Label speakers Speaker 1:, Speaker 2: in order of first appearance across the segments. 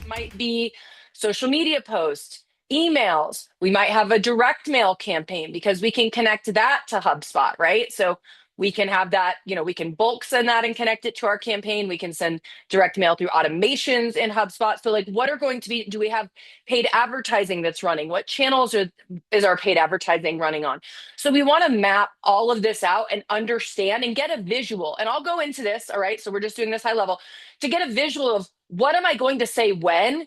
Speaker 1: Might be social media posts, emails. We might have a direct mail campaign because we can connect that to HubSpot, right? So we can have that, we can bulk send that and connect it to our campaign. We can send direct mail through automations in HubSpot. So like what are going to be, do we have paid advertising that's running? What channels is our paid advertising running on? So we want to map all of this out and understand and get a visual. And I'll go into this, all right? So we're just doing this high level to get a visual of what am I going to say when,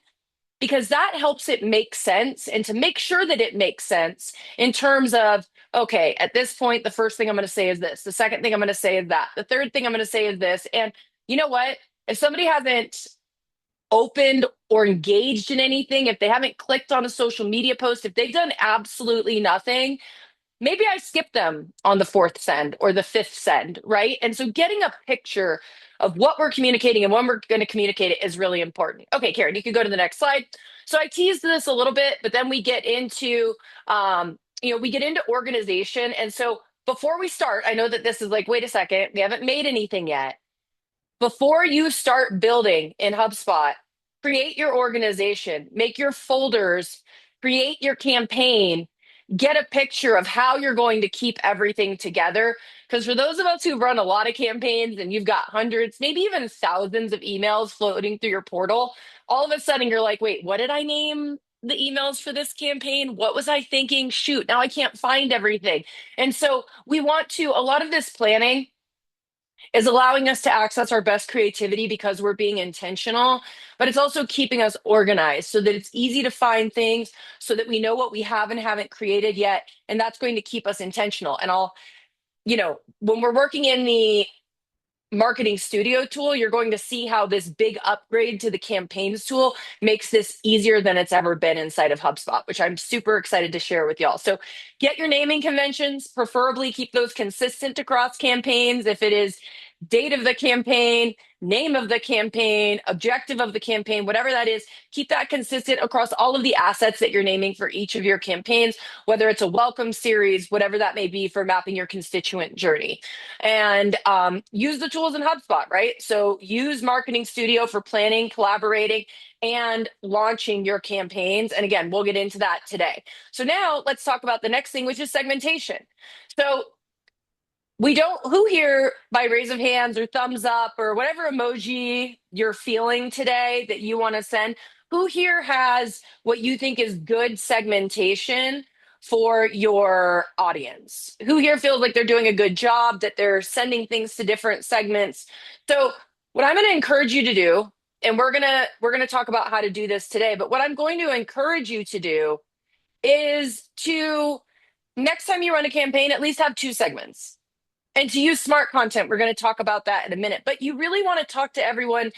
Speaker 1: because that helps it make sense and to make sure that it makes sense in terms of, okay, at this point, the first thing I'm going to say is this. The second thing I'm going to say is that. The third thing I'm going to say is this. And you know what? If somebody hasn't opened or engaged in anything, if they haven't clicked on a social media post, if they've done absolutely nothing, maybe I skip them on the fourth send or the fifth send, right? And so getting a picture of what we're communicating and when we're going to communicate it is really important. Okay, Karen, you can go to the next slide. So I teased this a little bit, but then we get into, we get into organization. And so before we start, I know that this is like, wait a second, we haven't made anything yet. Before you start building in HubSpot, create your organization, make your folders, create your campaign, get a picture of how you're going to keep everything together. Because for those of us who run a lot of campaigns and you've got hundreds, maybe even thousands of emails floating through your portal, all of a sudden you're like, wait, what did I name the emails for this campaign? What was I thinking? Shoot, now I can't find everything. And so we want to, a lot of this planning is allowing us to access our best creativity because we're being intentional, but it's also keeping us organized so that it's easy to find things so that we know what we have and haven't created yet. And that's going to keep us intentional. And when we're working in the marketing studio tool, you're going to see how this big upgrade to the campaigns tool makes this easier than it's ever been inside of HubSpot, which I'm super excited to share with y'all. So get your naming conventions, preferably keep those consistent across campaigns. If it is date of the campaign, name of the campaign, objective of the campaign, whatever that is, keep that consistent across all of the assets that you're naming for each of your campaigns, whether it's a welcome series, whatever that may be for mapping your constituent journey. And use the tools in HubSpot, right? So use Marketing Studio for planning, collaborating, and launching your campaigns. And again, we'll get into that today. So now let's talk about the next thing, which is segmentation. So who here by raise of hands or thumbs up or whatever emoji you're feeling today that you want to send, who here has what you think is good segmentation for your audience? Who here feels like they're doing a good job, that they're sending things to different segments? So what I'm going to encourage you to do, and we're going to talk about how to do this today, but what I'm going to encourage you to do is to next time you run a campaign, at least have two segments. And to use smart content, we're going to talk about that in a minute, but you really want to talk to everyone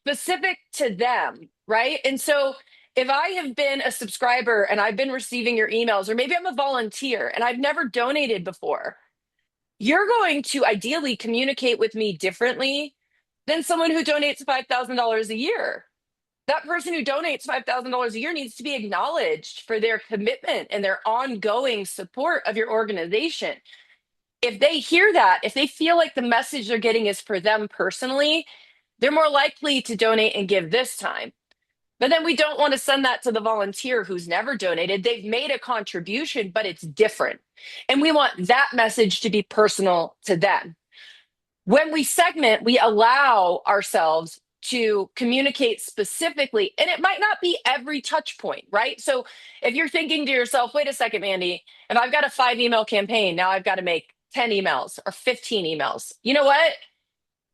Speaker 1: specific to them, right? And so if I have been a subscriber and I've been receiving your emails, or maybe I'm a volunteer and I've never donated before, you're going to ideally communicate with me differently than someone who donates $5,000 a year. That person who donates $5,000 a year needs to be acknowledged for their commitment and their ongoing support of your organization. If they hear that, if they feel like the message they're getting is for them personally, they're more likely to donate and give this time. But then we don't want to send that to the volunteer who's never donated. They've made a contribution, but it's different. And we want that message to be personal to them. When we segment, we allow ourselves to communicate specifically, and it might not be every touch point, right? So if you're thinking to yourself, wait a second, Mandy, if I've got a 5 email campaign, now I've got to make 10 emails or 15 emails. You know what?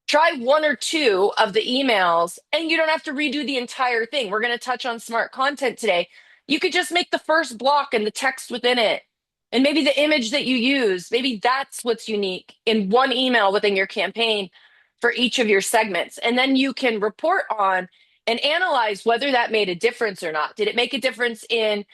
Speaker 1: Try one or two of the emails and you don't have to redo the entire thing. We're going to touch on smart content today. You could just make the first block and the text within it. And maybe the image that you use, maybe that's what's unique in one email within your campaign for each of your segments. And then you can report on and analyze whether that made a difference or not. Did it make a difference in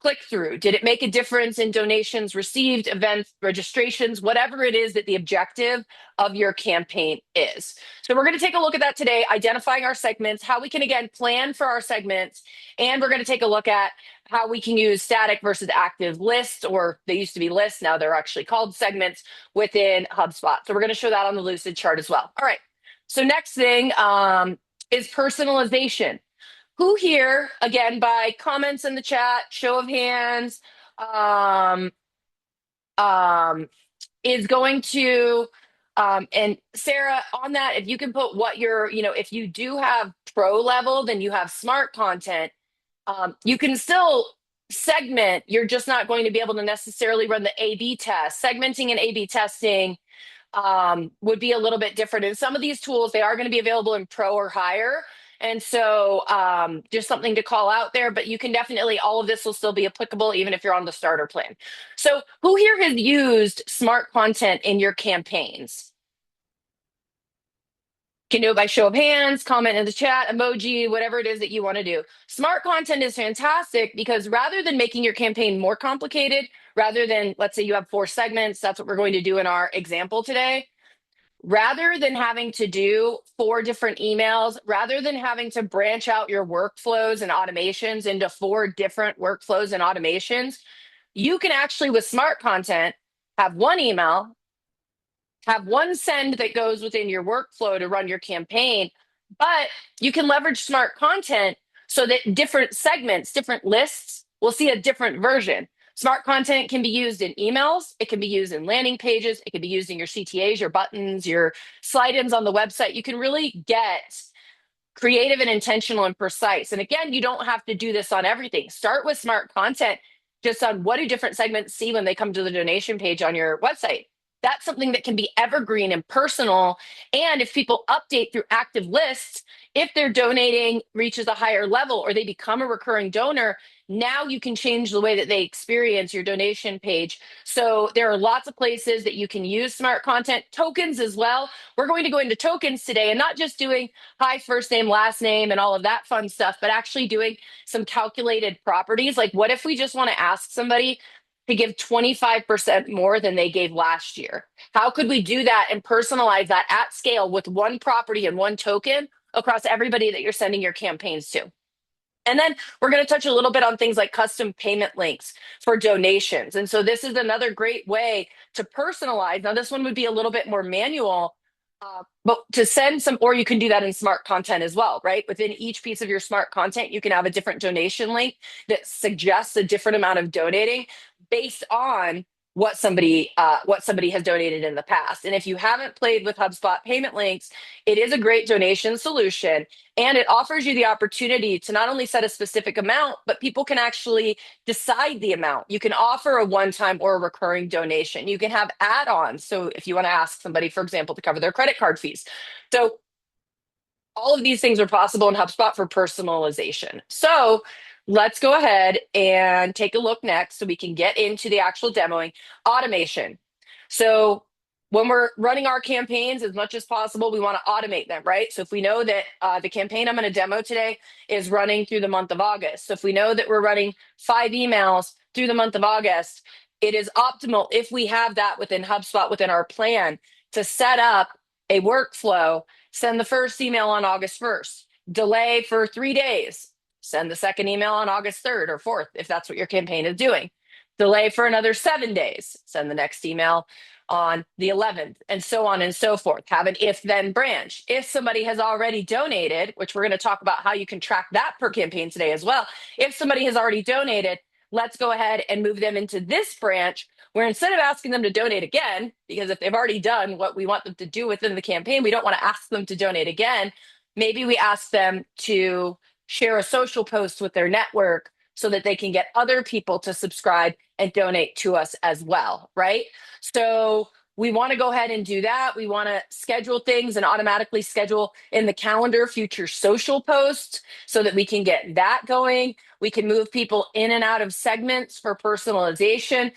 Speaker 1: click through? Did it make a difference in donations received, events, registrations, whatever it is that the objective of your campaign is? So we're going to take a look at that today, identifying our segments, how we can, again, plan for our segments, and we're going to take a look at how we can use static versus active lists, or they used to be lists, now they're actually called segments within HubSpot. So we're going to show that on the Lucid chart as well. All right. So next thing is personalization. Who here, again, by comments in the chat, show of hands, um, is going to, and Sarah, on that, if you can put what you're, if you do have pro level, then you have smart content. You can still segment. You're just not going to be able to necessarily run the A/B test. Segmenting and A/B testing would be a little bit different. And some of these tools, they are going to be available in pro or higher. And so just something to call out there, but you can definitely, all of this will still be applicable even if you're on the starter plan. So who here has used smart content in your campaigns? You can do it by show of hands, comment in the chat, emoji, whatever it is that you want to do. Smart content is fantastic because rather than making your campaign more complicated, rather than, let's say you have 4 segments, that's what we're going to do in our example today. Rather than having to do 4 different emails, rather than having to branch out your workflows and automations into 4 different workflows and automations, you can actually, with smart content, have one email, have one send that goes within your workflow to run your campaign, but you can leverage smart content so that different segments, different lists will see a different version. Smart content can be used in emails. It can be used in landing pages. It can be used in your CTAs, your buttons, your slide-ins on the website. You can really get creative and intentional and precise. And again, you don't have to do this on everything. Start with smart content just on what do different segments see when they come to the donation page on your website. That's something that can be evergreen and personal. And if people update through active lists, if their donating reaches a higher level or they become a recurring donor, now you can change the way that they experience your donation page. So there are lots of places that you can use smart content, tokens as well. We're going to go into tokens today and not just doing hi, first name, last name, and all of that fun stuff, but actually doing some calculated properties. Like what if we just want to ask somebody to give 25% more than they gave last year? How could we do that and personalize that at scale with one property and one token across everybody that you're sending your campaigns to? And then we're going to touch a little bit on things like custom payment links for donations. And so this is another great way to personalize. Now, this one would be a little bit more manual, but to send some, or you can do that in smart content as well, right? Within each piece of your smart content, you can have a different donation link that suggests a different amount of donating based on what somebody has donated in the past. And if you haven't played with HubSpot payment links, it is a great donation solution, and it offers you the opportunity to not only set a specific amount, but people can actually decide the amount. You can offer a one-time or a recurring donation. You can have add-ons. So if you want to ask somebody, for example, to cover their credit card fees. So all of these things are possible in HubSpot for personalization. So let's go ahead and take a look next so we can get into the actual demoing. Automation. So when we're running our campaigns, as much as possible, we want to automate them, right? So if we know that the campaign I'm going to demo today is running through the month of August. So if we know that we're running 5 emails through the month of August, it is optimal if we have that within HubSpot, within our plan, to set up a workflow. Send the first email on August 1st, delay for 3 days, send the second email on August 3rd or 4th, if that's what your campaign is doing. Delay for another 7 days, send the next email on the 11th, and so on and so forth. Have an if-then branch. If somebody has already donated, which we're going to talk about how you can track that per campaign today as well. If somebody has already donated, let's go ahead and move them into this branch where instead of asking them to donate again, because if they've already done what we want them to do within the campaign, we don't want to ask them to donate again. Maybe we ask them to share a social post with their network so that they can get other people to subscribe and donate to us as well, right? So we want to go ahead and do that. We want to schedule things and automatically schedule in the calendar future social posts so that we can get that going. We can move people in and out of segments for personalization.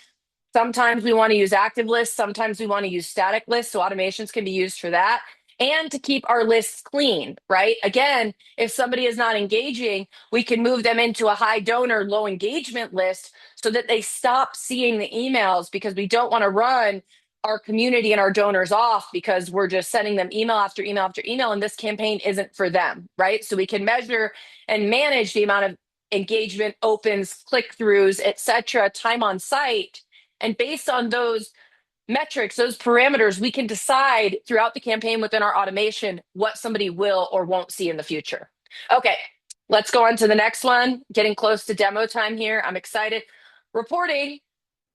Speaker 1: Sometimes we want to use active lists. Sometimes we want to use static lists. So automations can be used for that. and to keep our lists clean, right? Again, if somebody is not engaging, we can move them into a high donor, low engagement list so that they stop seeing the emails, because we don't want to run our community and our donors off because we're just sending them email after email after email, and this campaign isn't for them, right? So we can measure and manage the amount of engagement, opens, click-throughs, etc., time on site, and based on those metrics, those parameters, we can decide throughout the campaign within our automation what somebody will or won't see in the future. Okay, let's go on to the next one. Getting close to demo time here. I'm excited. Reporting.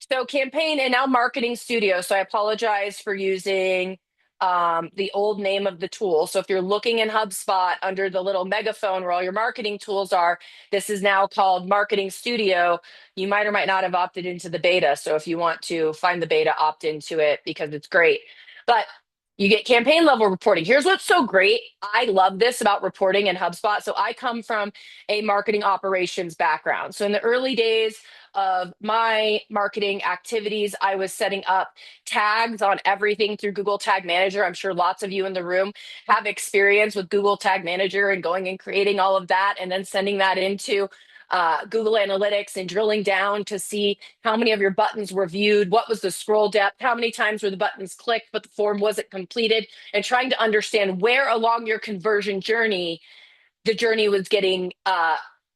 Speaker 1: So campaign and now marketing studio. So I apologize for using the old name of the tool. So if you're looking in HubSpot under the little megaphone where all your marketing tools are, this is now called Marketing Studio. You might or might not have opted into the beta. So if you want to find the beta, opt into it because it's great. But you get campaign level reporting. Here's what's so great. I love this about reporting in HubSpot. So I come from a marketing operations background. So in the early days of my marketing activities, I was setting up tags on everything through Google Tag Manager. I'm sure lots of you in the room have experience with Google Tag Manager and going and creating all of that and then sending that into Google Analytics and drilling down to see how many of your buttons were viewed, what was the scroll depth, how many times were the buttons clicked, but the form wasn't completed, and trying to understand where along your conversion journey the journey was getting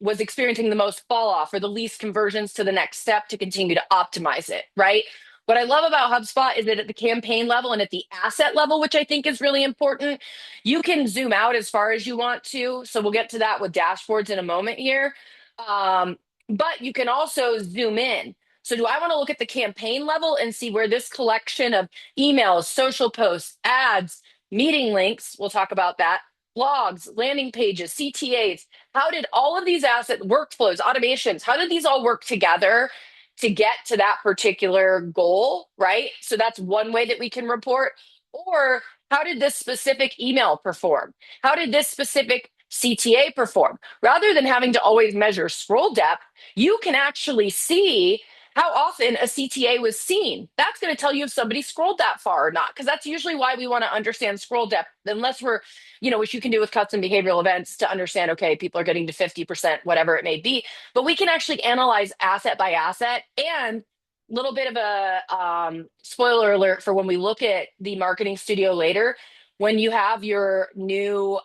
Speaker 1: was experiencing the most fall off or the least conversions to the next step to continue to optimize it, right? What I love about HubSpot is that at the campaign level and at the asset level, which I think is really important, you can zoom out as far as you want to. So we'll get to that with dashboards in a moment here. But you can also zoom in. So do I want to look at the campaign level and see where this collection of emails, social posts, ads, meeting links, we'll talk about that, blogs, landing pages, CTAs, how did all of these asset workflows, automations, how did these all work together to get to that particular goal, right? So that's one way that we can report. Or how did this specific email perform? How did this specific CTA perform? Rather than having to always measure scroll depth, you can actually see how often a CTA was seen. That's going to tell you if somebody scrolled that far or not, because that's usually why we want to understand scroll depth, unless we're, which you can do with custom behavioral events to understand, okay, people are getting to 50%, whatever it may be. But we can actually analyze asset by asset. And little bit of a spoiler alert for when we look at the marketing studio later, when you have your new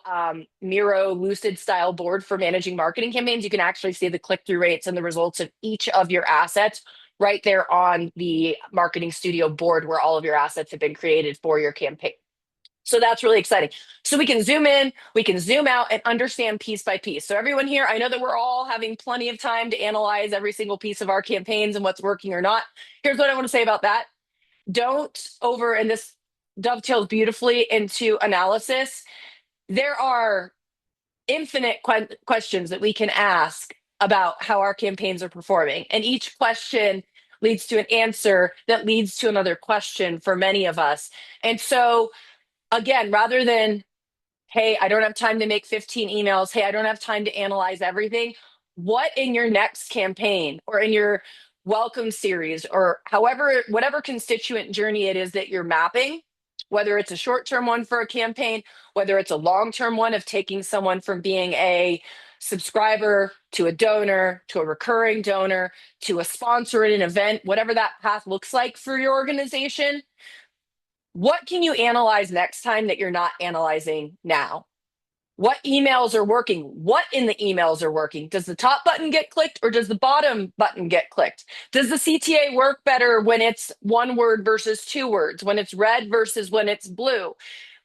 Speaker 1: Miro Lucid style board for managing marketing campaigns, you can actually see the click-through rates and the results of each of your assets right there on the marketing studio board where all of your assets have been created for your campaign. So that's really exciting. So we can zoom in, we can zoom out and understand piece by piece. So everyone here, I know that we're all having plenty of time to analyze every single piece of our campaigns and what's working or not. Here's what I want to say about that. And this dovetails beautifully into analysis. There are infinite questions that we can ask about how our campaigns are performing. And each question leads to an answer that leads to another question for many of us. And so, again, rather than, hey, I don't have time to make 15 emails, hey, I don't have time to analyze everything, what in your next campaign or in your welcome series or whatever constituent journey it is that you're mapping, whether it's a short-term one for a campaign, whether it's a long-term one of taking someone from being a subscriber to a donor, to a recurring donor, to a sponsor at an event, whatever that path looks like for your organization, what can you analyze next time that you're not analyzing now? What emails are working? What in the emails are working? Does the top button get clicked or does the bottom button get clicked? Does the CTA work better when it's one word versus two words, when it's red versus when it's blue?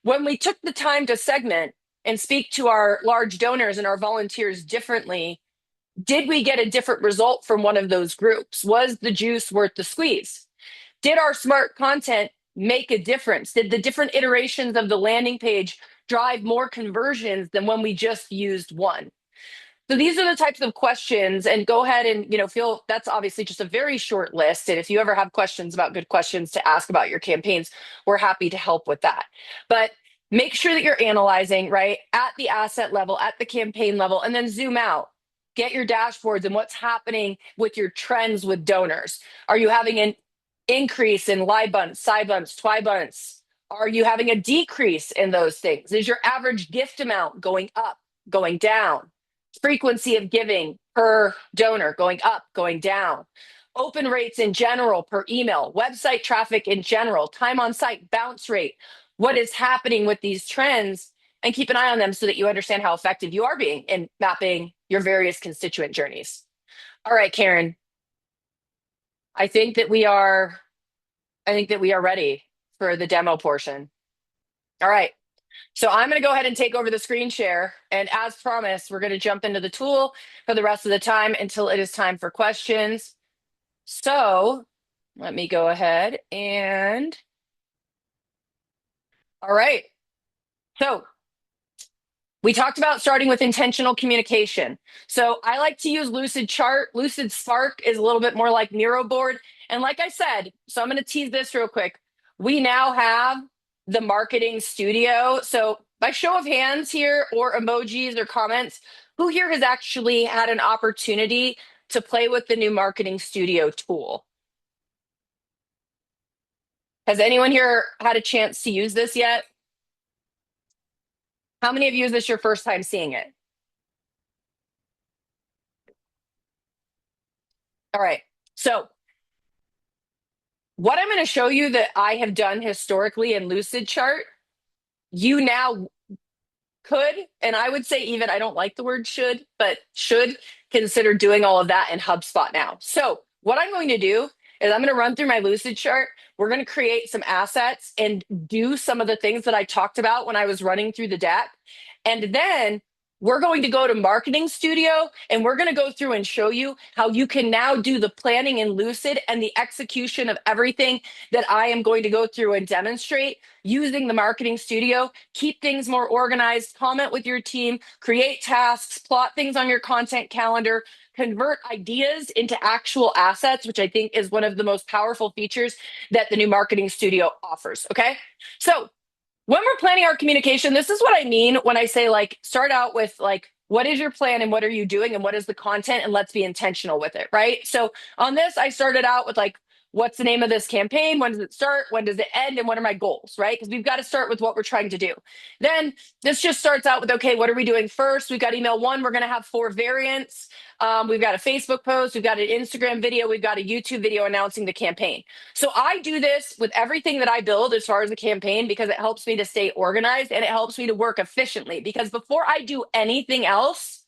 Speaker 1: When we took the time to segment and speak to our large donors and our volunteers differently, did we get a different result from one of those groups? Was the juice worth the squeeze? Did our smart content make a difference? Did the different iterations of the landing page drive more conversions than when we just used one? So these are the types of questions, and go ahead and, feel that's obviously just a very short list. And if you ever have questions about good questions to ask about your campaigns, we're happy to help with that. But make sure that you're analyzing, right, at the asset level, at the campaign level, and then zoom out. Get your dashboards and what's happening with your trends with donors. Are you having an increase in live bunts, side bunts, twi bunts, Are you having a decrease in those things? Is your average gift amount going up, going down? Frequency of giving per donor going up, going down? Open rates in general per email, website traffic in general, time on site, bounce rate. What is happening with these trends? And keep an eye on them so that you understand how effective you are being in mapping your various constituent journeys. All right, Karen, I think that we are I think that we are ready for the demo portion. All right. So I'm going to go ahead and take over the screen share. And as promised, we're going to jump into the tool for the rest of the time until it is time for questions. So let me go ahead and, all right. So we talked about starting with intentional communication. So I like to use Lucid Chart. Lucid Spark is a little bit more like Miro board. And like I said, so I'm going to tease this real quick. We now have the marketing studio. So by show of hands here or emojis or comments, who here has actually had an opportunity to play with the new marketing studio tool? Has anyone here had a chance to use this yet? How many of you is this your first time seeing it? All right. So what I'm going to show you that I have done historically in Lucid Chart, you now could, and I would say even, I don't like the word should, but should consider doing all of that in HubSpot now. So what I'm going to do is I'm going to run through my Lucid Chart. We're going to create some assets and do some of the things that I talked about when I was running through the deck. And then we're going to go to Marketing Studio and we're going to go through and show you how you can now do the planning in Lucid and the execution of everything that I am going to go through and demonstrate using the Marketing Studio. Keep things more organized, comment with your team, create tasks, plot things on your content calendar, convert ideas into actual assets, which I think is one of the most powerful features that the new Marketing Studio offers. Okay. So when we're planning our communication, this is what I mean when I say like start out with like what is your plan and what are you doing and what is the content and let's be intentional with it, right? So on this I started out with like what's the name of this campaign, when does it start, when does it end, and what are my goals, right? Because we've got to start with what we're trying to do. Then this just starts out with okay, what are we doing first? We've got email one, we're going to have 4 variants. We've got a Facebook post, we've got an Instagram video, we've got a YouTube video announcing the campaign. So I do this with everything that I build as far as the campaign because it helps me to stay organized and it helps me to work efficiently. Because before I do anything else,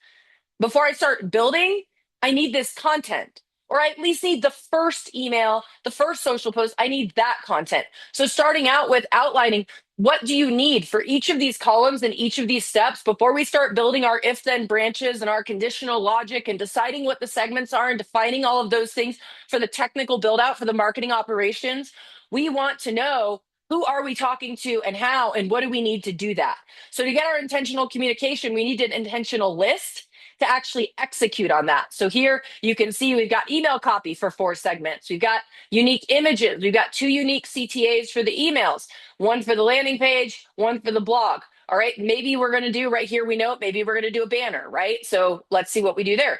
Speaker 1: before I start building, I need this content, or I at least need the first email, the first social post. I need that content. So starting out with outlining what do you need for each of these columns and each of these steps before we start building our if then branches and our conditional logic and deciding what the segments are and defining all of those things for the technical build out for the marketing operations. We want to know who are we talking to and how and what do we need to do that. So to get our intentional communication, we need an intentional list to actually execute on that. So here you can see we've got email copy for 4 segments. We've got unique images. We've got 2 unique CTAs for the emails, one for the landing page, one for the blog. All right, maybe we're going to do right here, we know it, maybe we're going to do a banner, right? So let's see what we do there.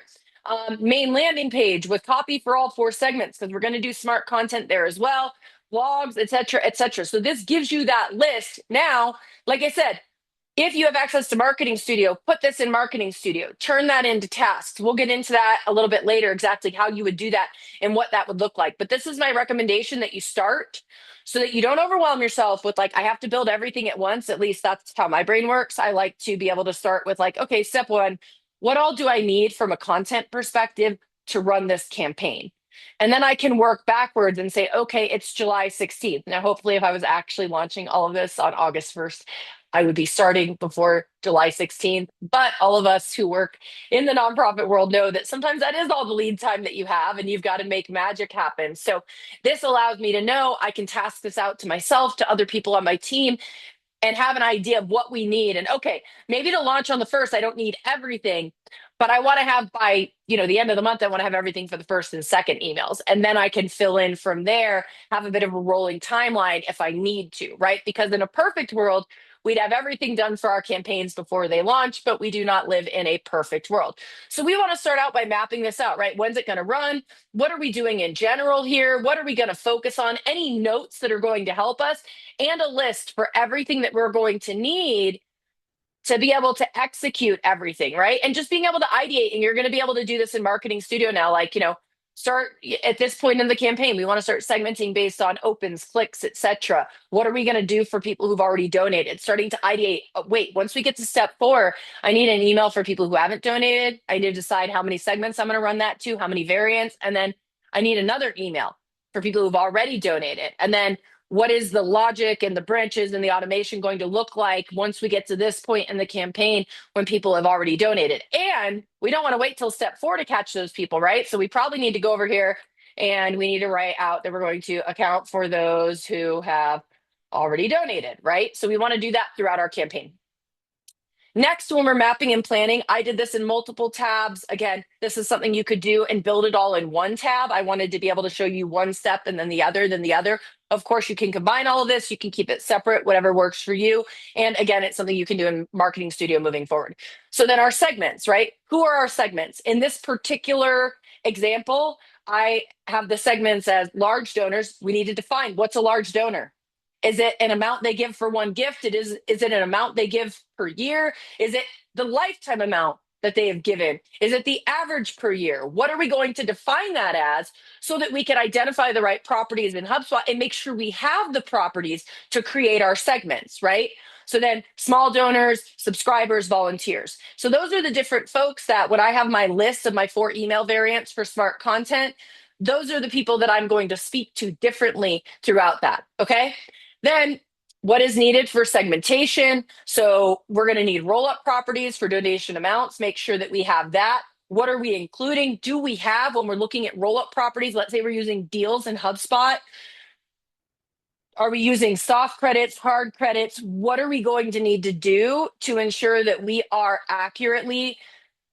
Speaker 1: Main landing page with copy for all 4 segments because we're going to do smart content there as well, blogs, etc., etc. So this gives you that list. Now, like I said, if you have access to Marketing Studio, put this in Marketing Studio, turn that into tasks. We'll get into that a little bit later, exactly how you would do that and what that would look like. But this is my recommendation that you start so that you don't overwhelm yourself with like, I have to build everything at once. At least that's how my brain works. I like to be able to start with like, okay, step 1, what all do I need from a content perspective to run this campaign? And then I can work backwards and say, okay, it's July 16th. Now, hopefully, if I was actually launching all of this on August 1st, I would be starting before July 16th. But all of us who work in the nonprofit world know that sometimes that is all the lead time that you have, and you've got to make magic happen. So this allows me to know I can task this out to myself, to other people on my team, and have an idea of what we need. And okay, maybe to launch on the 1st, I don't need everything, But I want to have by, the end of the month, I want to have everything for the first and second emails. And then I can fill in from there, have a bit of a rolling timeline if I need to, right? Because in a perfect world, we'd have everything done for our campaigns before they launch, but we do not live in a perfect world. So we want to start out by mapping this out, right? When's it going to run? What are we doing in general here? What are we going to focus on? Any notes that are going to help us, and a list for everything that we're going to need to be able to execute everything, right? And just being able to ideate. And you're going to be able to do this in Marketing Studio now. Like, start at this point in the campaign. We want to start segmenting based on opens, clicks, etc. What are we going to do for people who've already donated? Starting to ideate. Oh, wait, once we get to step 4, I need an email for people who haven't donated. I need to decide how many segments I'm going to run that to, how many variants, and then I need another email for people who've already donated. And then what is the logic and the branches and the automation going to look like once we get to this point in the campaign when people have already donated? And we don't want to wait till step 4 to catch those people, right? So we probably need to go over here and we need to write out that we're going to account for those who have already donated, right? So we want to do that throughout our campaign. Next, when we're mapping and planning, I did this in multiple tabs. Again, this is something you could do and build it all in one tab. I wanted to be able to show you one step and then the other, then the other. Of course, you can combine all of this. You can keep it separate, whatever works for you. And again, it's something you can do in Marketing Studio moving forward. So then our segments, right? Who are our segments? In this particular example, I have the segments as large donors. We need to define what's a large donor. Is it an amount they give for one gift? Is it an amount they give per year? Is it the lifetime amount that they have given? Is it the average per year? What are we going to define that as so that we can identify the right properties in HubSpot and make sure we have the properties to create our segments, right? So then small donors, subscribers, volunteers. So those are the different folks that when I have my list of my 4 email variants for smart content, those are the people that I'm going to speak to differently throughout that. Okay. Then what is needed for segmentation? So we're going to need roll-up properties for donation amounts. Make sure that we have that. What are we including? Do we have, when we're looking at roll-up properties, let's say we're using deals in HubSpot, are we using soft credits, hard credits? What are we going to need to do to ensure that we are accurately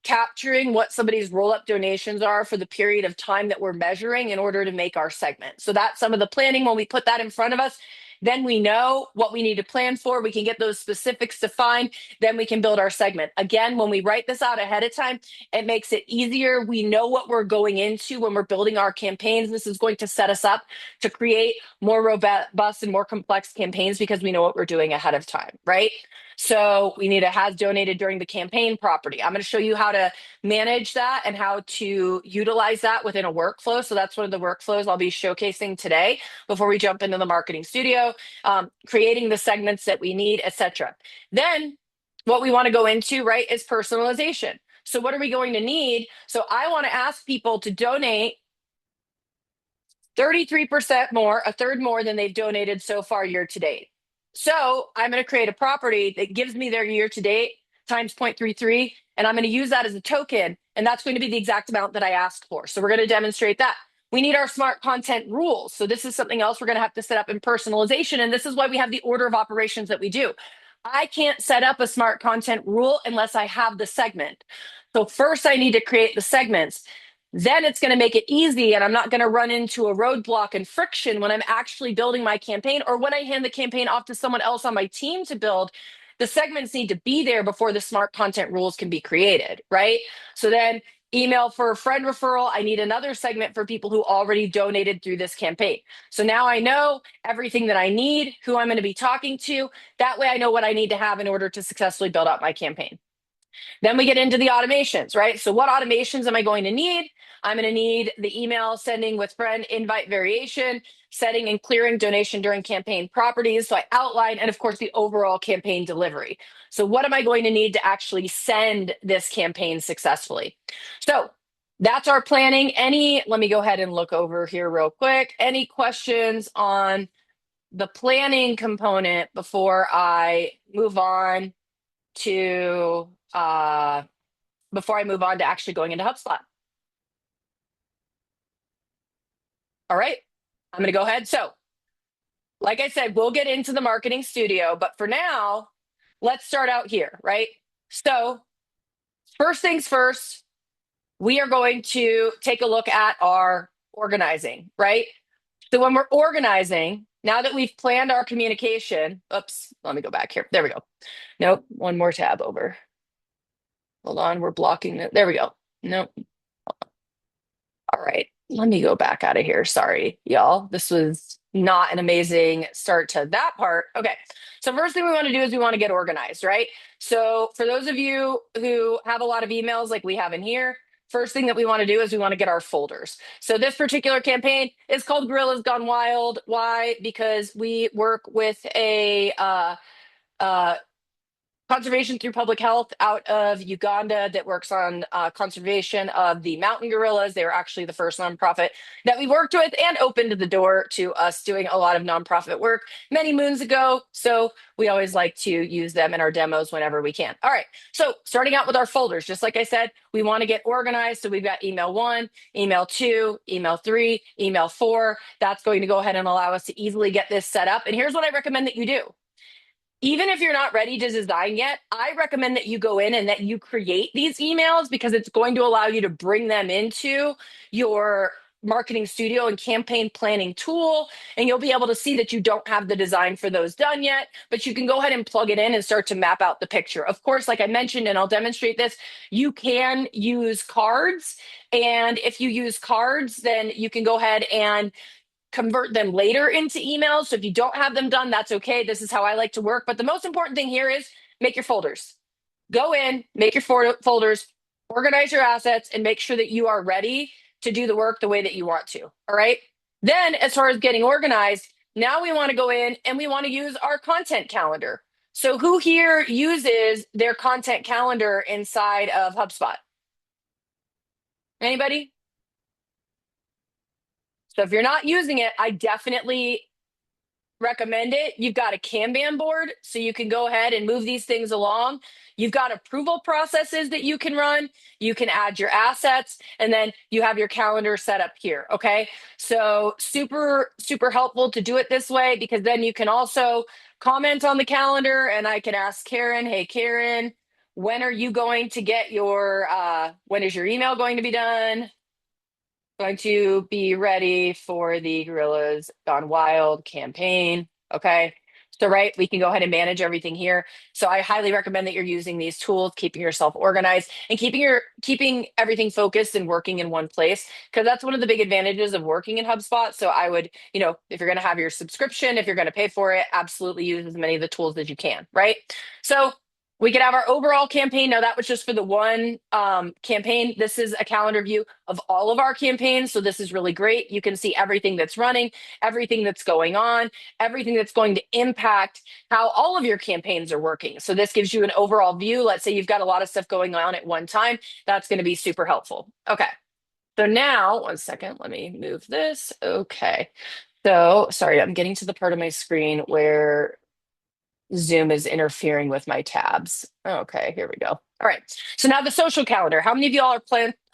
Speaker 1: capturing what somebody's roll-up donations are for the period of time that we're measuring in order to make our segment? So that's some of the planning. When we put that in front of us, then we know what we need to plan for. We can get those specifics defined. Then we can build our segment. Again, when we write this out ahead of time, it makes it easier. We know what we're going into when we're building our campaigns. This is going to set us up to create more robust and more complex campaigns because we know what we're doing ahead of time, right? So we need a has donated during the campaign property. I'm going to show you how to manage that and how to utilize that within a workflow. So that's one of the workflows I'll be showcasing today before we jump into the Marketing Studio, creating the segments that we need, etc. Then what we want to go into, right, is personalization. So what are we going to need? So I want to ask people to donate 33% more, a third more than they've donated so far year to date. So I'm going to create a property that gives me their year to date times 0.33, and I'm going to use that as a token, and that's going to be the exact amount that I asked for. So we're going to demonstrate that. We need our smart content rules. So this is something else we're going to have to set up in personalization, and this is why we have the order of operations that we do. I can't set up a smart content rule unless I have the segment. So first I need to create the segments. Then it's going to make it easy, and I'm not going to run into a roadblock and friction when I'm actually building my campaign or when I hand the campaign off to someone else on my team to build. The segments need to be there before the smart content rules can be created, right? So then email for a friend referral, I need another segment for people who already donated through this campaign. So now I know everything that I need, who I'm going to be talking to. That way I know what I need to have in order to successfully build out my campaign. Then we get into the automations, right? So what automations am I going to need? I'm going to need the email sending with friend invite variation, setting and clearing donation during campaign properties. So I outline, and of course, the overall campaign delivery. So what am I going to need to actually send this campaign successfully? So that's our planning. Let me go ahead and look over here real quick. Any questions on the planning component before I move on to actually going into HubSpot? All right, I'm going to go ahead. So, like I said, we'll get into the Marketing Studio, but for now, let's start out here, right? So, First things first, we are going to take a look at our organizing, right? So when we're organizing, now that we've planned our communication, oops, let me go back here. There we go. Nope, one more tab over. Hold on, we're blocking it. There we go. Nope. All right, let me go back out of here. Sorry, y'all. This was not an amazing start to that part. Okay, so first thing we want to do is we want to get organized, right? So for those of you who have a lot of emails like we have in here, first thing that we want to do is we want to get our folders. So this particular campaign is called Gorillas Gone Wild. Why? Because we work with a uh, Conservation through Public Health out of Uganda that works on conservation of the mountain gorillas. They were actually the first nonprofit that we worked with and opened the door to us doing a lot of nonprofit work many moons ago. So we always like to use them in our demos whenever we can. All right. So starting out with our folders, just like I said, we want to get organized. So we've got email 1, email 2, email 3, email 4. That's going to go ahead and allow us to easily get this set up. And here's what I recommend that you do. Even if you're not ready to design yet, I recommend that you go in and that you create these emails because it's going to allow you to bring them into your marketing studio and campaign planning tool. And you'll be able to see that you don't have the design for those done yet, but you can go ahead and plug it in and start to map out the picture. Of course, like I mentioned, and I'll demonstrate this, you can use cards. And if you use cards, then you can go ahead and convert them later into emails. So if you don't have them done, that's okay. This is how I like to work. But the most important thing here is make your folders. Go in, make your folders, organize your assets, and make sure that you are ready to do the work the way that you want to. All right. Then, as far as getting organized, now we want to go in and we want to use our content calendar. So, who here uses their content calendar inside of HubSpot? Anybody? So, if you're not using it, I definitely recommend it. You've got a Kanban board, so you can go ahead and move these things along. You've got approval processes that you can run. You can add your assets, and then you have your calendar set up here. Okay. So super, super helpful to do it this way because then you can also comment on the calendar and I can ask Karen, hey, Karen, when are you going to get your, when is your email going to be done? Going to be ready for the Gorillas Gone Wild campaign. Okay. So, right, we can go ahead and manage everything here. So I highly recommend that you're using these tools, keeping yourself organized and keeping everything focused and working in one place. Because that's one of the big advantages of working in HubSpot. So I would, if you're going to have your subscription, if you're going to pay for it, absolutely use as many of the tools as you can, right? So we could have our overall campaign. Now, that was just for the one campaign. This is a calendar view of all of our campaigns. So this is really great. You can see everything that's running, everything that's going on, everything that's going to impact how all of your campaigns are working. So this gives you an overall view. Let's say you've got a lot of stuff going on at one time. That's going to be super helpful. Okay. So now, one second, let me move this. Okay. So sorry, I'm getting to the part of my screen where Zoom is interfering with my tabs. Okay, here we go. All right. So now the social calendar. How many of y'all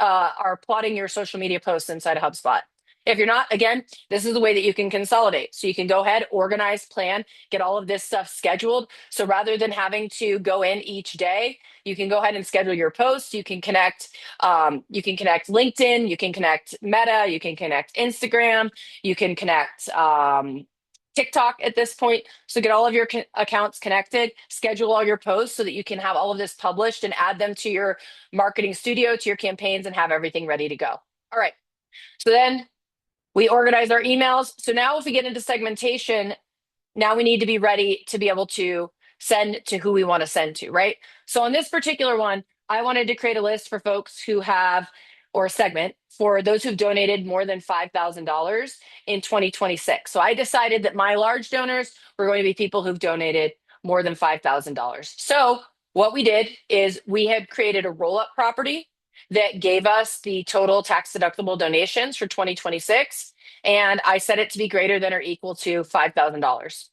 Speaker 1: are plotting your social media posts inside of HubSpot? If you're not, again, this is the way that you can consolidate. So you can go ahead, organize, plan, get all of this stuff scheduled. So rather than having to go in each day, you can go ahead and schedule your posts. You can connect LinkedIn, you can connect Meta, you can connect Instagram, you can connect TikTok at this point. So get all of your accounts connected, schedule all your posts so that you can have all of this published and add them to your marketing studio, to your campaigns, and have everything ready to go. All right. So then we organize our emails. So now if we get into segmentation, now we need to be ready to be able to send to who we want to send to, right? So on this particular one, I wanted to create a list for folks who have, or a segment for those who've donated more than $5,000 in 2026. So I decided that my large donors were going to be people who've donated more than $5,000. So what we did is we had created a roll-up property that gave us the total tax deductible donations for 2026. And I set it to be greater than or equal to $5,000.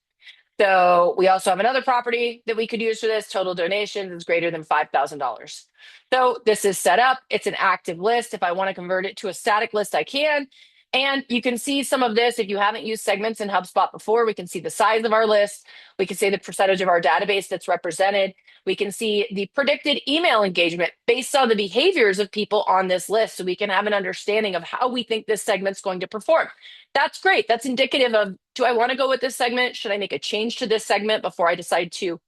Speaker 1: So we also have another property that we could use for this. Total donations is greater than $5,000. So this is set up. It's an active list. If I want to convert it to a static list, I can. And you can see some of this if you haven't used segments in HubSpot before. We can see the size of our list. We can see the percentage of our database that's represented. We can see the predicted email engagement based on the behaviors of people on this list. So we can have an understanding of how we think this segment's going to perform. That's great. That's indicative of, do I want to go with this segment? Should I make a change to this segment before I decide to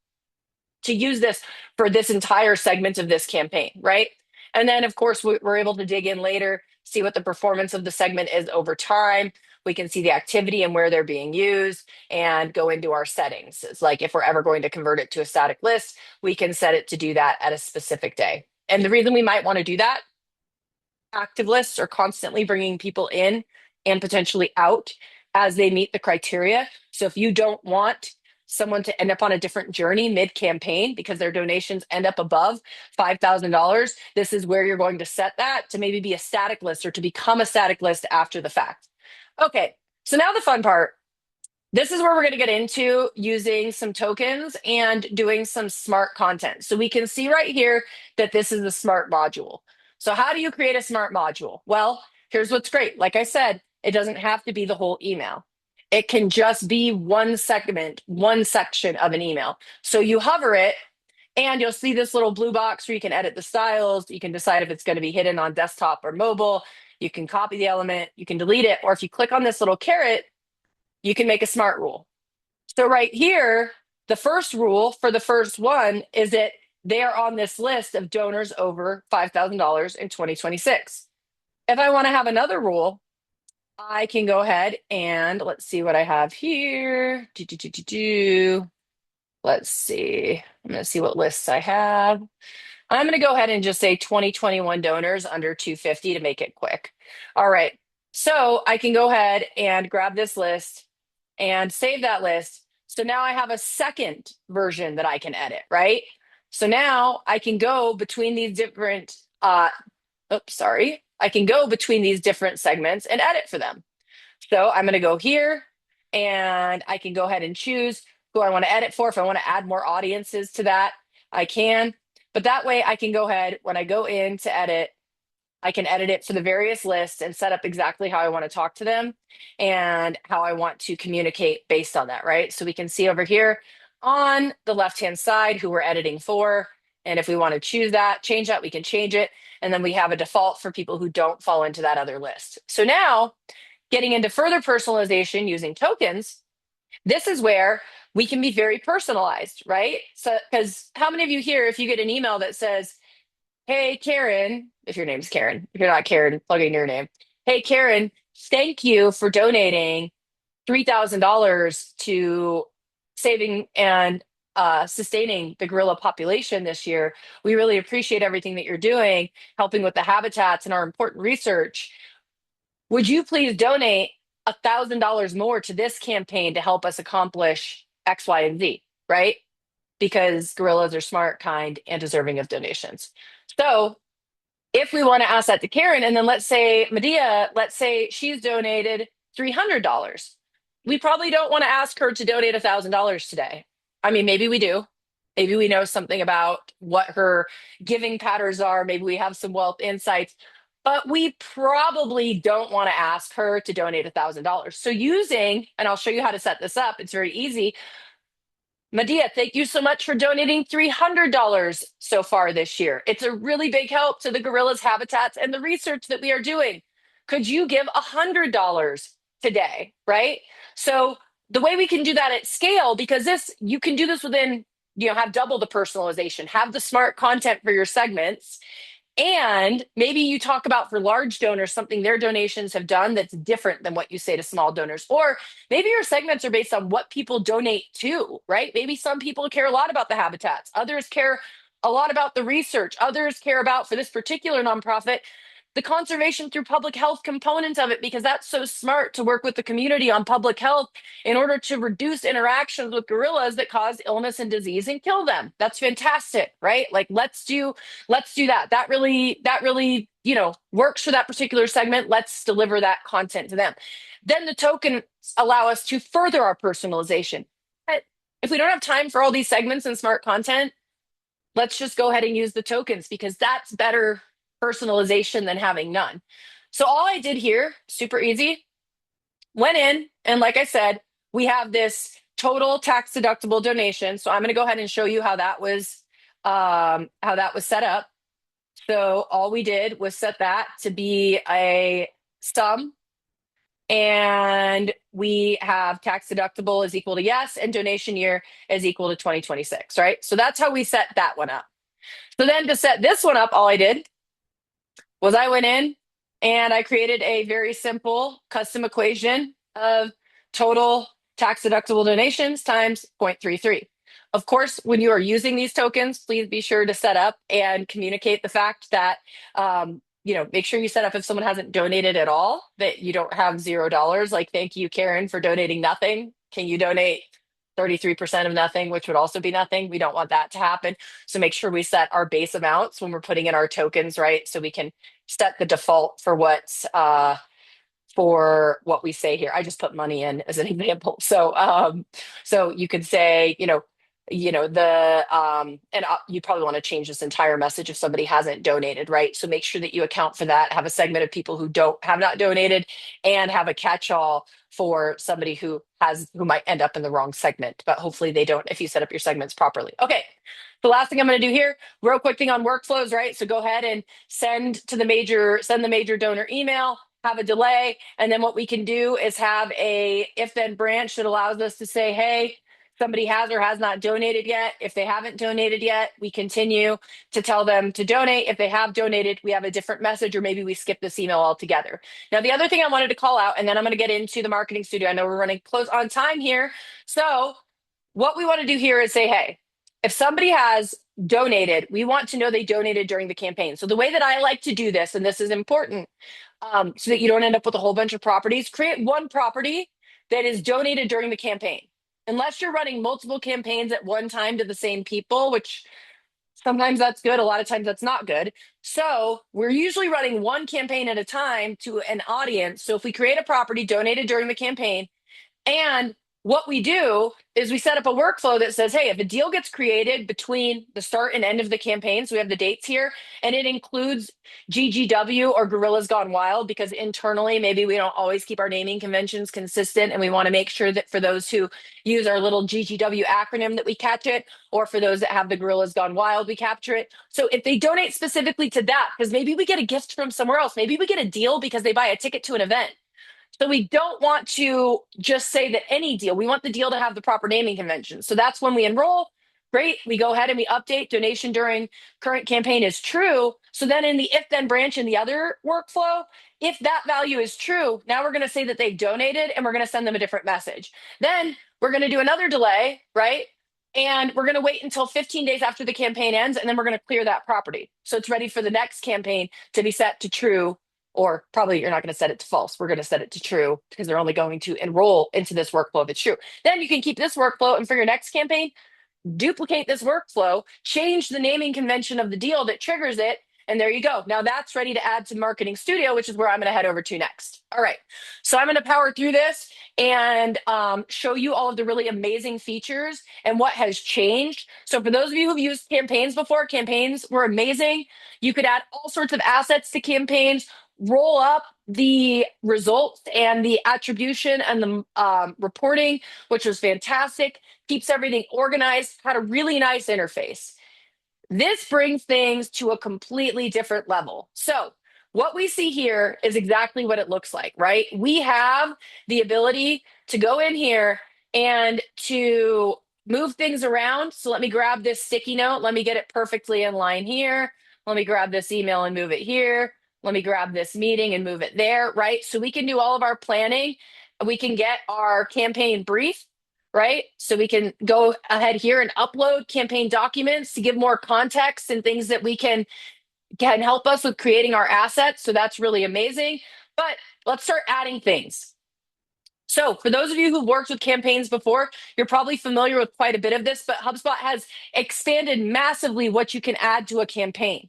Speaker 1: use this for this entire segment of this campaign, right? And then, of course, we're able to dig in later, see what the performance of the segment is over time. We can see the activity and where they're being used and go into our settings. It's like if we're ever going to convert it to a static list, we can set it to do that at a specific day. And the reason we might want to do that, active lists are constantly bringing people in and potentially out as they meet the criteria. So if you don't want someone to end up on a different journey mid-campaign because their donations end up above $5,000, this is where you're going to set that to maybe be a static list or to become a static list after the fact. Okay, so now the fun part. This is where we're going to get into using some tokens and doing some smart content. So we can see right here that this is a smart module. So how do you create a smart module? Well, here's what's great. Like I said, it doesn't have to be the whole email. It can just be one segment, one section of an email. So you hover it and you'll see this little blue box where you can edit the styles. You can decide if it's going to be hidden on desktop or mobile. You can copy the element, you can delete it, or if you click on this little caret, you can make a smart rule. So right here, the first rule for the first one is that they are on this list of donors over $5,000 in 2026. If I want to have another rule, I can go ahead and let's see what I have here. Let's see. I'm going to see what lists I have. I'm going to go ahead and just say 2021 donors under 250 to make it quick. All right. So I can go ahead and grab this list and save that list. So now I have a second version that I can edit, right? So now I can go between these different, I can go between these different segments and edit for them. So I'm going to go here and I can go ahead and choose who I want to edit for. If I want to add more audiences to that, I can. But that way I can go ahead, when I go in to edit, I can edit it for the various lists and set up exactly how I want to talk to them and how I want to communicate based on that, right? So we can see over here on the left-hand side who we're editing for. And if we want to choose that, change that, we can change it. And then we have a default for people who don't fall into that other list. So now getting into further personalization using tokens, this is where we can be very personalized, right? So, because how many of you here, if you get an email that says, hey, Karen, if your name's Karen, if you're not Karen, plug in your name. Hey, Karen, thank you for donating $3,000 to saving and sustaining the gorilla population this year. We really appreciate everything that you're doing, helping with the habitats and our important research. Would you please donate $1,000 more to this campaign to help us accomplish X, Y, and Z, right? Because gorillas are smart, kind, and deserving of donations. So if we want to ask that to Karen, and then let's say Medea, let's say she's donated $300. We probably don't want to ask her to donate $1,000 today. I mean, maybe we do. Maybe we know something about what her giving patterns are. Maybe we have some wealth insights, but we probably don't want to ask her to donate $1,000. So using, and I'll show you how to set this up. It's very easy. Medea, thank you so much for donating $300 so far this year. It's a really big help to the gorillas' habitats and the research that we are doing. Could you give $100 today, right? So the way we can do that at scale, because this, you can do this within, have double the personalization, have the smart content for your segments. And maybe you talk about for large donors something their donations have done that's different than what you say to small donors. Or maybe your segments are based on what people donate to, right? Maybe some people care a lot about the habitats. Others care a lot about the research. Others care about, for this particular nonprofit, the conservation through public health component of it, because that's so smart to work with the community on public health in order to reduce interactions with gorillas that cause illness and disease and kill them. That's fantastic, right? Like let's do that. That really, works for that particular segment. Let's deliver that content to them. Then the tokens allow us to further our personalization. If we don't have time for all these segments and smart content, let's just go ahead and use the tokens because that's better personalization than having none. So all I did here, super easy, went in and like I said, we have this total tax deductible donation. So I'm going to go ahead and show you how that was set up. So all we did was set that to be a sum, and we have tax deductible is equal to yes, and donation year is equal to 2026, right? So that's how we set that one up. So then to set this one up, all I did was I went in and I created a very simple custom equation of total tax deductible donations times 0.33. Of course, when you are using these tokens, please be sure to set up and communicate the fact that, make sure you set up if someone hasn't donated at all, that you don't have $0. Like, thank you, Karen, for donating nothing. Can you donate 33% of nothing, which would also be nothing? We don't want that to happen. So make sure we set our base amounts when we're putting in our tokens, right? So we can set the default for what we say here. I just put money in as an example. So you could say, you probably want to change this entire message if somebody hasn't donated, right? So make sure that you account for that, have a segment of people who have not donated, and have a catch-all for somebody who might end up in the wrong segment, but hopefully they don't if you set up your segments properly. Okay. The last thing I'm going to do here, real quick thing on workflows, right? So go ahead and send the major donor email, have a delay, and then what we can do is have a if then branch that allows us to say, hey, somebody has or has not donated yet. If they haven't donated yet, we continue to tell them to donate. If they have donated, we have a different message, or maybe we skip this email altogether. Now, the other thing I wanted to call out, and then I'm going to get into the marketing studio. I know we're running close on time here. So what we want to do here is say, hey, if somebody has donated, we want to know they donated during the campaign. So the way that I like to do this, and this is important, so that you don't end up with a whole bunch of properties, create one property that is donated during the campaign. Unless you're running multiple campaigns at one time to the same people, which sometimes that's good, a lot of times that's not good. So we're usually running one campaign at a time to an audience. So if we create a property donated during the campaign, and what we do is we set up a workflow that says, hey, if a deal gets created between the start and end of the campaign, so we have the dates here, and it includes GGW or Gorillas Gone Wild, because internally, maybe we don't always keep our naming conventions consistent, and we want to make sure that for those who use our little GGW acronym that we catch it, or for those that have the Gorillas Gone Wild, we capture it. So if they donate specifically to that, because maybe we get a gift from somewhere else, maybe we get a deal because they buy a ticket to an event. So we don't want to just say that any deal. We want the deal to have the proper naming convention. So that's when we enroll. Great. We go ahead and we update donation during current campaign is true. So then in the if then branch in the other workflow, if that value is true, now we're going to say that they've donated and we're going to send them a different message. Then we're going to do another delay, right? And we're going to wait until 15 days after the campaign ends, and then we're going to clear that property. So it's ready for the next campaign to be set to true, or probably you're not going to set it to false. We're going to set it to true because they're only going to enroll into this workflow if it's true. Then you can keep this workflow, and for your next campaign, duplicate this workflow, change the naming convention of the deal that triggers it, and there you go. Now that's ready to add to Marketing Studio, which is where I'm going to head over to next. All right. So I'm going to power through this and show you all of the really amazing features and what has changed. So for those of you who've used campaigns before, campaigns were amazing. You could add all sorts of assets to campaigns, roll up the results and the attribution and the reporting, which was fantastic. Keeps everything organized, had a really nice interface. This brings things to a completely different level. So what we see here is exactly what it looks like, right? We have the ability to go in here and to move things around. So let me grab this sticky note. Let me get it perfectly in line here. Let me grab this email and move it here. Let me grab this meeting and move it there, right? So we can do all of our planning. We can get our campaign brief, right? So we can go ahead here and upload campaign documents to give more context and things that we can help us with creating our assets. So that's really amazing. But let's start adding things. So for those of you who've worked with campaigns before, you're probably familiar with quite a bit of this, but HubSpot has expanded massively what you can add to a campaign.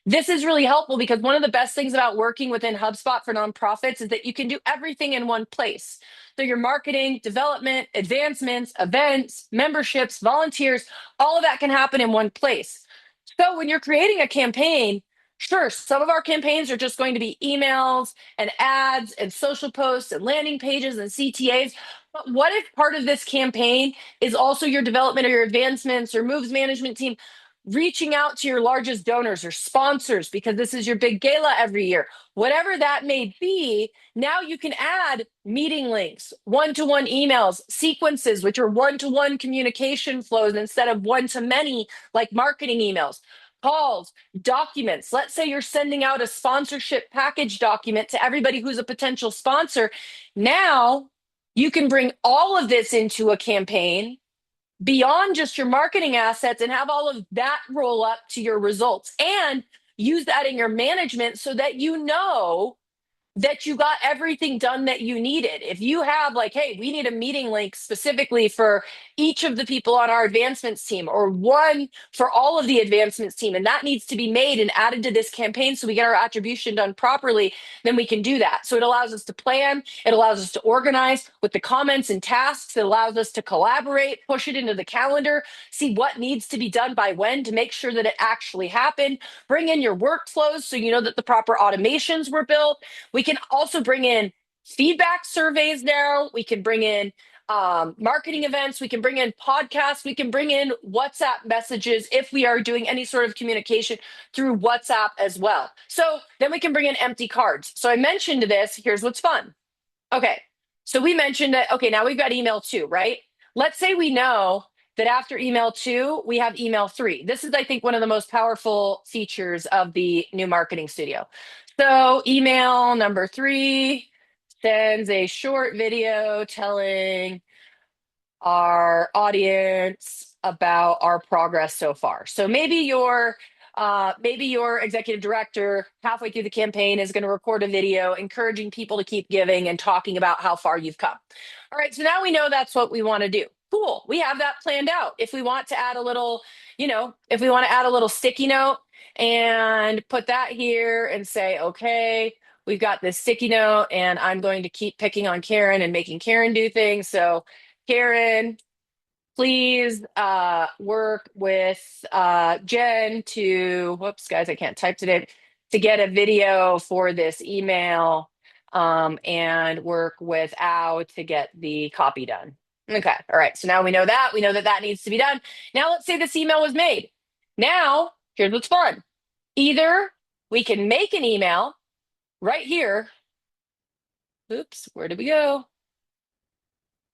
Speaker 1: This is really helpful because one of the best things about working within HubSpot for nonprofits is that you can do everything in one place. So your marketing, development, advancements, events, memberships, volunteers, all of that can happen in one place. So when you're creating a campaign, Sure, some of our campaigns are just going to be emails and ads and social posts and landing pages and CTAs. But what if part of this campaign is also your development or your advancements or moves management team reaching out to your largest donors or sponsors because this is your big gala every year? Whatever that may be, now you can add meeting links, one to one emails, sequences, which are one to one communication flows instead of one to many like marketing emails, calls, documents. Let's say you're sending out a sponsorship package document to everybody who's a potential sponsor. Now you can bring all of this into a campaign beyond just your marketing assets and have all of that roll up to your results and use that in your management so that you know that you got everything done that you needed. If you have like, hey, we need a meeting link specifically for each of the people on our advancements team or one for all of the advancements team, and that needs to be made and added to this campaign so we get our attribution done properly, then we can do that. So it allows us to plan, it allows us to organize with the comments and tasks, it allows us to collaborate, push it into the calendar, see what needs to be done by when to make sure that it actually happened, bring in your workflows so you know that the proper automations were built. We can also bring in feedback surveys now. We can bring in marketing events. We can bring in podcasts. We can bring in WhatsApp messages if we are doing any sort of communication through WhatsApp as well. So then we can bring in empty cards. So I mentioned this. Here's what's fun. Okay. So we mentioned that, okay, now we've got email two, right? Let's say we know that after email two, we have email three. This is, I think, one of the most powerful features of the new marketing studio. So email number three sends a short video telling our audience about our progress so far. So maybe your executive director halfway through the campaign is going to record a video encouraging people to keep giving and talking about how far you've come. All right, so now we know that's what we want to do. Cool. We have that planned out. If we want to add a little, if we want to add a little sticky note and put that here and say, okay, we've got this sticky note and I'm going to keep picking on Karen and making Karen do things. So Karen, please work with Jen to, whoops, guys, I can't type today, to get a video for this email and work with Al to get the copy done. Okay, all right, so now we know that. We know that that needs to be done. Now let's say this email was made. Now, here's what's fun. Either we can make an email right here. Oops, where did we go?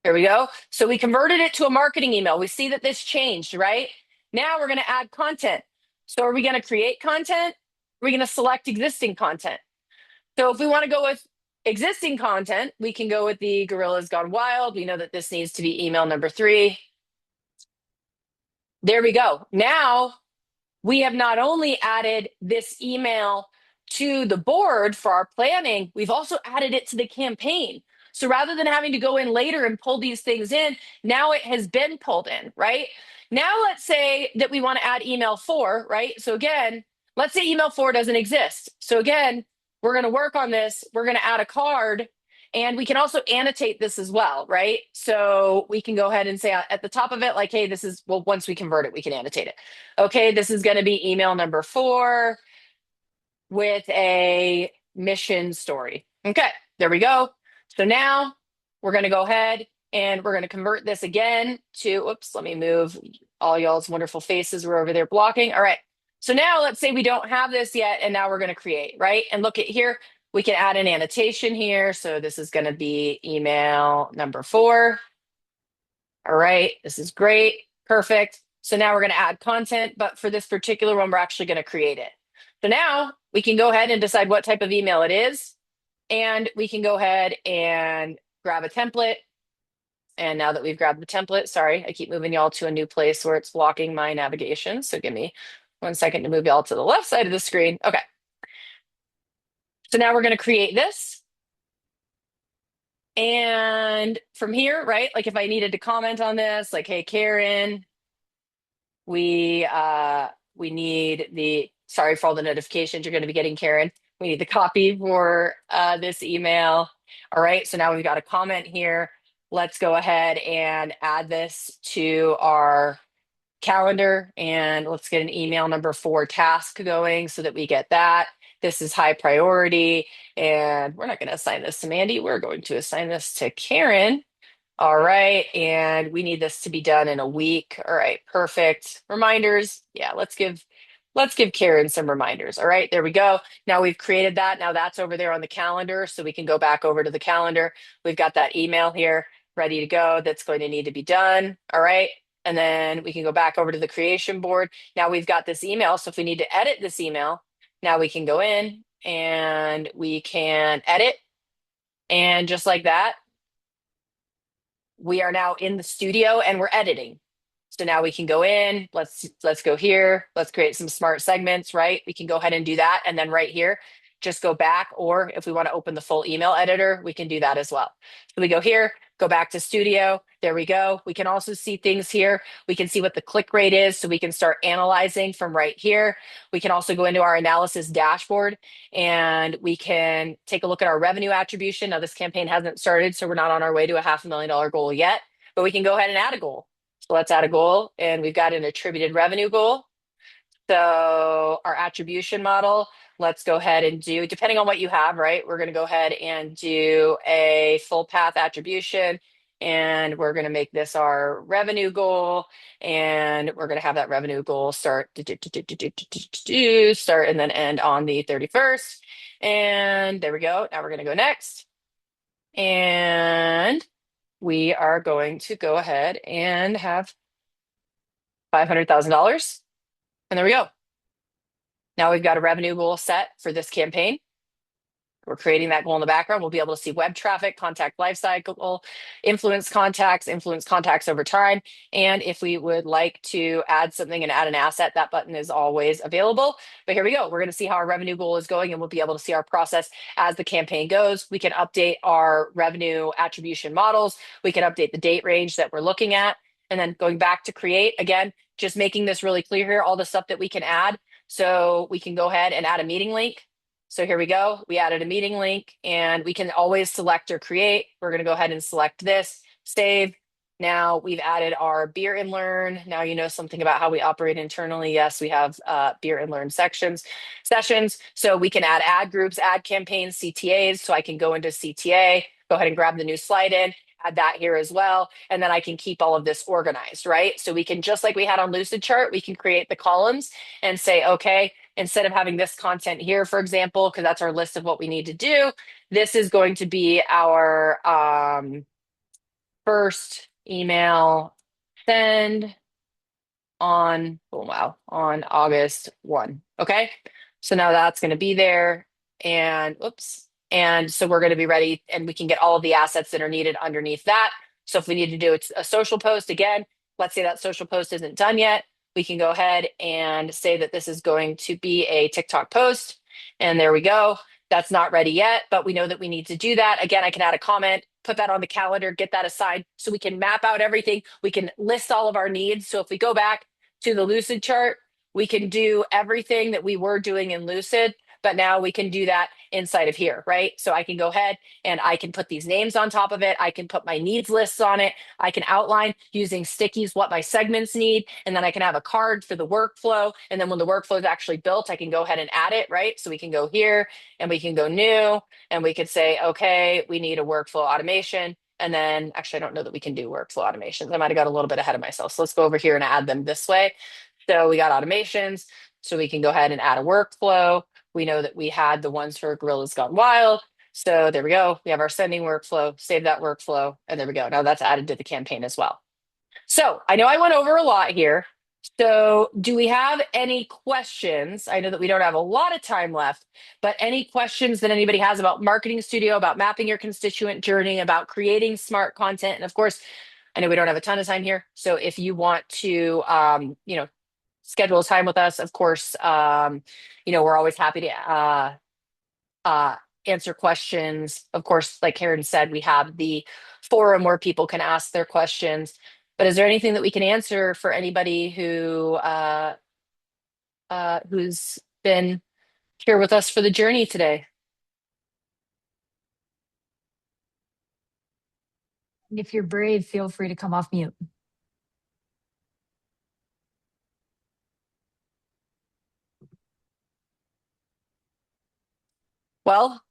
Speaker 1: Here we go. So we converted it to a marketing email. We see that this changed, right? Now we're going to add content. So are we going to create content? Are we going to select existing content? So if we want to go with existing content, we can go with the Gorillas Gone Wild. We know that this needs to be email number three. There we go. Now we have not only added this email to the board for our planning, we've also added it to the campaign. So rather than having to go in later and pull these things in, now it has been pulled in, right? Now let's say that we want to add email four, right? So again, let's say email four doesn't exist. So again, we're going to work on this. We're going to add a card and we can also annotate this as well, right? So we can go ahead and say at the top of it, like, hey, this is, well, once we convert it, we can annotate it. Okay, this is going to be email number four with a mission story. Okay, there we go. So now we're going to go ahead and we're going to convert this again to, oops, let me move all y'all's wonderful faces. We're over there blocking. All right. So now let's say we don't have this yet, and now we're going to create, right? And look at here, we can add an annotation here. So this is going to be email number four. All right, this is great. Perfect. So now we're going to add content, but for this particular one, we're actually going to create it. So now we can go ahead and decide what type of email it is. And we can go ahead and grab a template. And now that we've grabbed the template, sorry, I keep moving y'all to a new place where it's blocking my navigation. So give me 1 second to move y'all to the left side of the screen. Okay. So now we're going to create this. And from here, right, like if I needed to comment on this, like, hey, Karen, we need the, sorry for all the notifications you're going to be getting, Karen. We need the copy for this email. All right, so now we've got a comment here. Let's go ahead and add this to our calendar, and let's get an email number 4 task going so that we get that. This is high priority, and we're not going to assign this to Mandy. We're going to assign this to Karen. All right, and we need this to be done in a week. All right, perfect. Reminders. Yeah, let's give Karen some reminders. All right, there we go. Now we've created that. Now that's over there on the calendar, so we can go back over to the calendar. We've got that email here ready to go that's going to need to be done. All right. And then we can go back over to the creation board. Now we've got this email. So if we need to edit this email, now we can go in and we can edit. And just like that, we are now in the studio and we're editing. So now we can go in, let's go here, let's create some smart segments, right? We can go ahead and do that. And then right here, just go back, or if we want to open the full email editor, we can do that as well. So we go here, go back to studio. There we go. We can also see things here. We can see what the click rate is, so we can start analyzing from right here. We can also go into our analysis dashboard and we can take a look at our revenue attribution. Now, this campaign hasn't started, so we're not on our way to a $500,000 goal yet, but we can go ahead and add a goal. So let's add a goal, and we've got an attributed revenue goal. So our attribution model, let's go ahead and do, depending on what you have, right? We're going to go ahead and do a full path attribution, and we're going to make this our revenue goal, and we're going to have that revenue goal start and then end on the 31st. And there we go. Now we're going to go next. And we are going to go ahead and have $500,000. And there we go. Now we've got a revenue goal set for this campaign. We're creating that goal in the background. We'll be able to see web traffic, contact lifecycle, influence contacts over time. And if we would like to add something and add an asset, that button is always available. But here we go. We're going to see how our revenue goal is going, and we'll be able to see our process as the campaign goes. We can update our revenue attribution models. We can update the date range that we're looking at. And then going back to create, again, just making this really clear here, all the stuff that we can add. So we can go ahead and add a meeting link. So here we go. We added a meeting link, and we can always select or create. We're going to go ahead and select this, save. Now we've added our beer and learn. Now you know something about how we operate internally. Yes, we have beer and learn sessions. So we can add ad groups, ad campaigns, CTAs. So I can go into CTA, go ahead and grab the new slide in, add that here as well. And then I can keep all of this organized, right? So we can, just like we had on Lucidchart, we can create the columns and say, okay, instead of having this content here, for example, because that's our list of what we need to do, this is going to be our first email send on, oh wow, on August 1. Okay. So now that's going to be there. And oops. And so we're going to be ready, and we can get all of the assets that are needed underneath that. So if we need to do a social post, again, let's say that social post isn't done yet, we can go ahead and say that this is going to be a TikTok post. And there we go. That's not ready yet, but we know that we need to do that. Again, I can add a comment, put that on the calendar, get that assigned so we can map out everything. We can list all of our needs. So if we go back to the Lucid chart, we can do everything that we were doing in Lucid, but now we can do that inside of here, right? So I can go ahead and I can put these names on top of it. I can put my needs lists on it. I can outline using stickies what my segments need. And then I can have a card for the workflow. And then when the workflow is actually built, I can go ahead and add it, right? So we can go here and we can go new, and we could say, okay, we need a workflow automation. And then actually, I don't know that we can do workflow automations. I might have got a little bit ahead of myself. So let's go over here and add them this way. So we got automations. So we can go ahead and add a workflow. We know that we had the ones for Gorillas Gone Wild. So there we go. We have our sending workflow, save that workflow. And there we go. Now that's added to the campaign as well. So I know I went over a lot here. So do we have any questions? I know that we don't have a lot of time left, but any questions that anybody has about Marketing Studio, about mapping your constituent journey, about creating smart content? And of course, I know we don't have a ton of time here. So if you want to, schedule a time with us, of course, we're always happy to answer questions. Of course, like Karen said, we have the forum where people can ask their questions. But is there anything that we can answer for anybody who's been here with us for the journey today?
Speaker 2: If you're brave, feel free to come off mute.
Speaker 1: Well,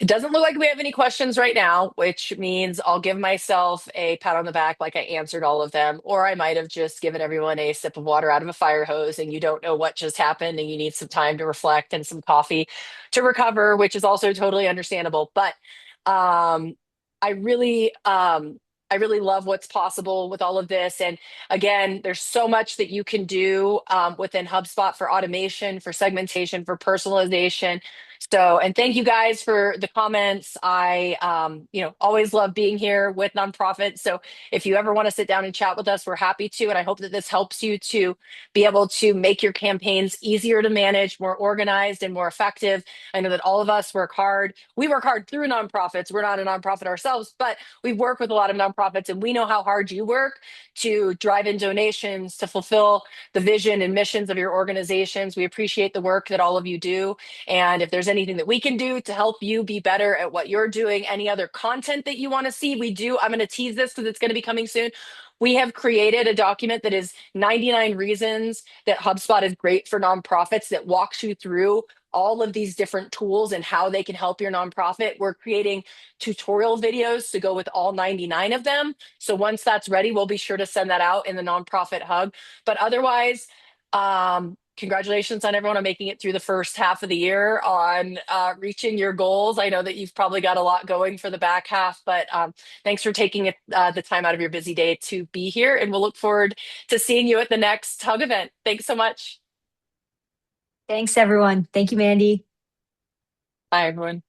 Speaker 1: it doesn't look like we have any questions right now, which means I'll give myself a pat on the back like I answered all of them, or I might have just given everyone a sip of water out of a fire hose and you don't know what just happened and you need some time to reflect and some coffee to recover, which is also totally understandable. But um, I really, I really love what's possible with all of this. And again, there's so much that you can do within HubSpot for automation, for segmentation, for personalization. So, and thank you guys for the comments. Always love being here with nonprofits. So if you ever want to sit down and chat with us, we're happy to. And I hope that this helps you to be able to make your campaigns easier to manage, more organized and more effective. I know that all of us work hard. We work hard through nonprofits. We're not a nonprofit ourselves, but we work with a lot of nonprofits and we know how hard you work to drive in donations, to fulfill the vision and missions of your organizations. We appreciate the work that all of you do. And if there's anything that we can do to help you be better at what you're doing, any other content that you want to see, we do. I'm going to tease this because it's going to be coming soon. We have created a document that is 99 reasons that HubSpot is great for nonprofits that walks you through all of these different tools and how they can help your nonprofit. We're creating tutorial videos to go with all 99 of them. So once that's ready, we'll be sure to send that out in the nonprofit hub. But otherwise, congratulations on everyone on making it through the first half of the year on reaching your goals. I know that you've probably got a lot going for the back half, but thanks for taking the time out of your busy day to be here. And we'll look forward to seeing you at the next Hug event. Thanks so much.
Speaker 2: Thanks, everyone. Thank you, Mandy.
Speaker 1: Bye, everyone.